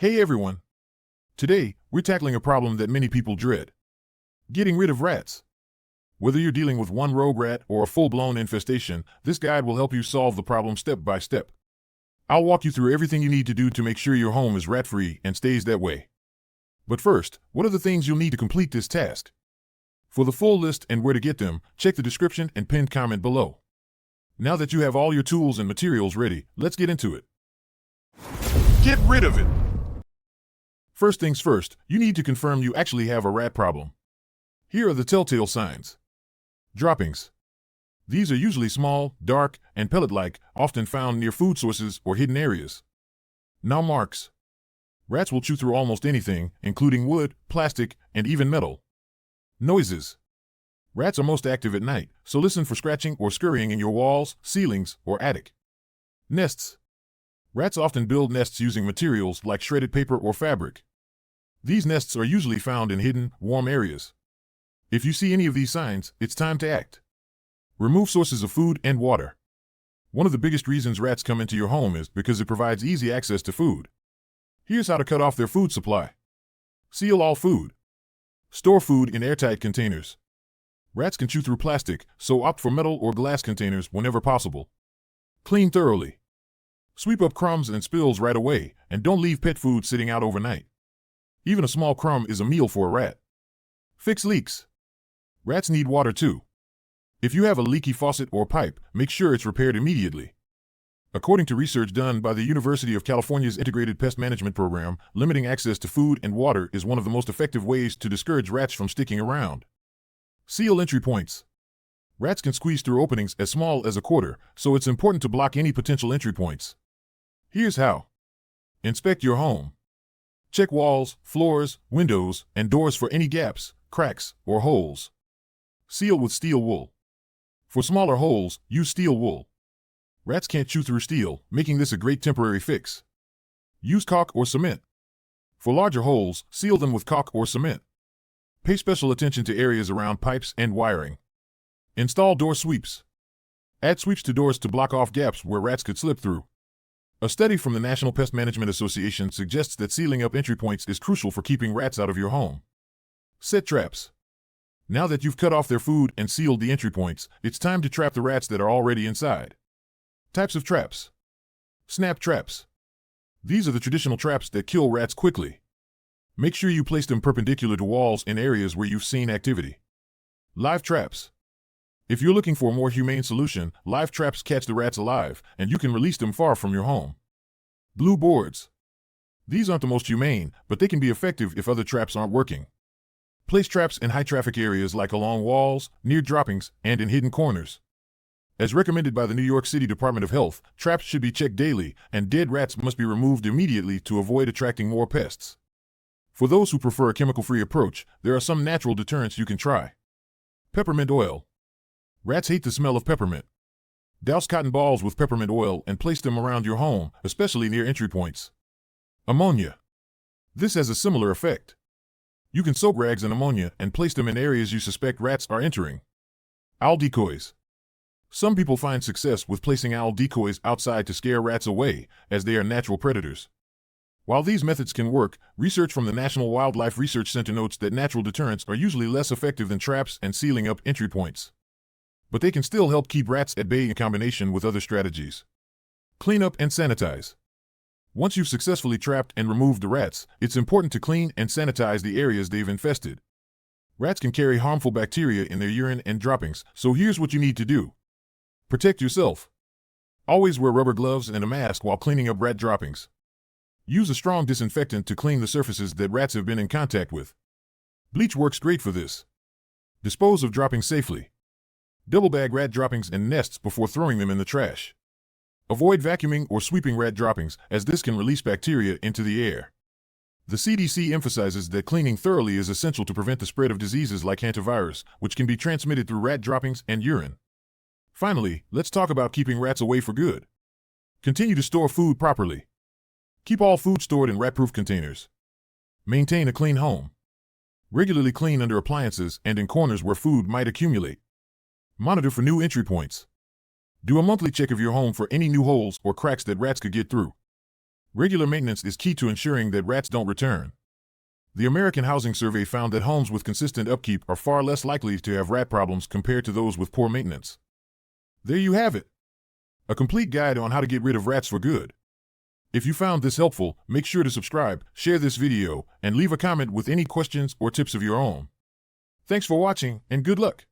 Hey everyone! Today, we're tackling a problem that many people dread. Getting rid of rats. Whether you're dealing with one rogue rat or a full-blown infestation, this guide will help you solve the problem step by step. I'll walk you through everything you need to do to make sure your home is rat-free and stays that way. But first, what are the things you'll need to complete this task? For the full list and where to get them, check the description and pinned comment below. Now that you have all your tools and materials ready, let's get into it. Get rid of it! First things first, you need to confirm you actually have a rat problem. Here are the telltale signs. Droppings. These are usually small, dark, and pellet-like, often found near food sources or hidden areas. Gnaw marks. Rats will chew through almost anything, including wood, plastic, and even metal. Noises. Rats are most active at night, so listen for scratching or scurrying in your walls, ceilings, or attic. Nests. Rats often build nests using materials like shredded paper or fabric. These nests are usually found in hidden, warm areas. If you see any of these signs, it's time to act. Remove sources of food and water. One of the biggest reasons rats come into your home is because it provides easy access to food. Here's how to cut off their food supply. Seal all food. Store food in airtight containers. Rats can chew through plastic, so opt for metal or glass containers whenever possible. Clean thoroughly. Sweep up crumbs and spills right away, and don't leave pet food sitting out overnight. Even a small crumb is a meal for a rat. Fix leaks. Rats need water too. If you have a leaky faucet or pipe, make sure it's repaired immediately. According to research done by the University of California's Integrated Pest Management Program, limiting access to food and water is one of the most effective ways to discourage rats from sticking around. Seal entry points. Rats can squeeze through openings as small as a quarter, so it's important to block any potential entry points. Here's how. Inspect your home. Check walls, floors, windows, and doors for any gaps, cracks, or holes. Seal with steel wool. For smaller holes, use steel wool. Rats can't chew through steel, making this a great temporary fix. Use caulk or cement. For larger holes, seal them with caulk or cement. Pay special attention to areas around pipes and wiring. Install door sweeps. Add sweeps to doors to block off gaps where rats could slip through. A study from the National Pest Management Association suggests that sealing up entry points is crucial for keeping rats out of your home. Set traps. Now that you've cut off their food and sealed the entry points, it's time to trap the rats that are already inside. Types of traps. Snap traps. These are the traditional traps that kill rats quickly. Make sure you place them perpendicular to walls in areas where you've seen activity. Live traps. If you're looking for a more humane solution, live traps catch the rats alive, and you can release them far from your home. Blue boards. These aren't the most humane, but they can be effective if other traps aren't working. Place traps in high-traffic areas like along walls, near droppings, and in hidden corners. As recommended by the New York City Department of Health, traps should be checked daily, and dead rats must be removed immediately to avoid attracting more pests. For those who prefer a chemical-free approach, there are some natural deterrents you can try. Peppermint oil. Rats hate the smell of peppermint. Douse cotton balls with peppermint oil and place them around your home, especially near entry points. Ammonia. This has a similar effect. You can soak rags in ammonia and place them in areas you suspect rats are entering. Owl decoys. Some people find success with placing owl decoys outside to scare rats away, as they are natural predators. While these methods can work, research from the National Wildlife Research Center notes that natural deterrents are usually less effective than traps and sealing up entry points. But they can still help keep rats at bay in combination with other strategies. Clean up and sanitize. Once you've successfully trapped and removed the rats, it's important to clean and sanitize the areas they've infested. Rats can carry harmful bacteria in their urine and droppings, so here's what you need to do. Protect yourself. Always wear rubber gloves and a mask while cleaning up rat droppings. Use a strong disinfectant to clean the surfaces that rats have been in contact with. Bleach works great for this. Dispose of droppings safely. Double bag rat droppings and nests before throwing them in the trash. Avoid vacuuming or sweeping rat droppings, as this can release bacteria into the air. The CDC emphasizes that cleaning thoroughly is essential to prevent the spread of diseases like hantavirus, which can be transmitted through rat droppings and urine. Finally, let's talk about keeping rats away for good. Continue to store food properly. Keep all food stored in rat-proof containers. Maintain a clean home. Regularly clean under appliances and in corners where food might accumulate. Monitor for new entry points. Do a monthly check of your home for any new holes or cracks that rats could get through. Regular maintenance is key to ensuring that rats don't return. The American Housing Survey found that homes with consistent upkeep are far less likely to have rat problems compared to those with poor maintenance. There you have it. A complete guide on how to get rid of rats for good. If you found this helpful, make sure to subscribe, share this video, and leave a comment with any questions or tips of your own. Thanks for watching, and good luck.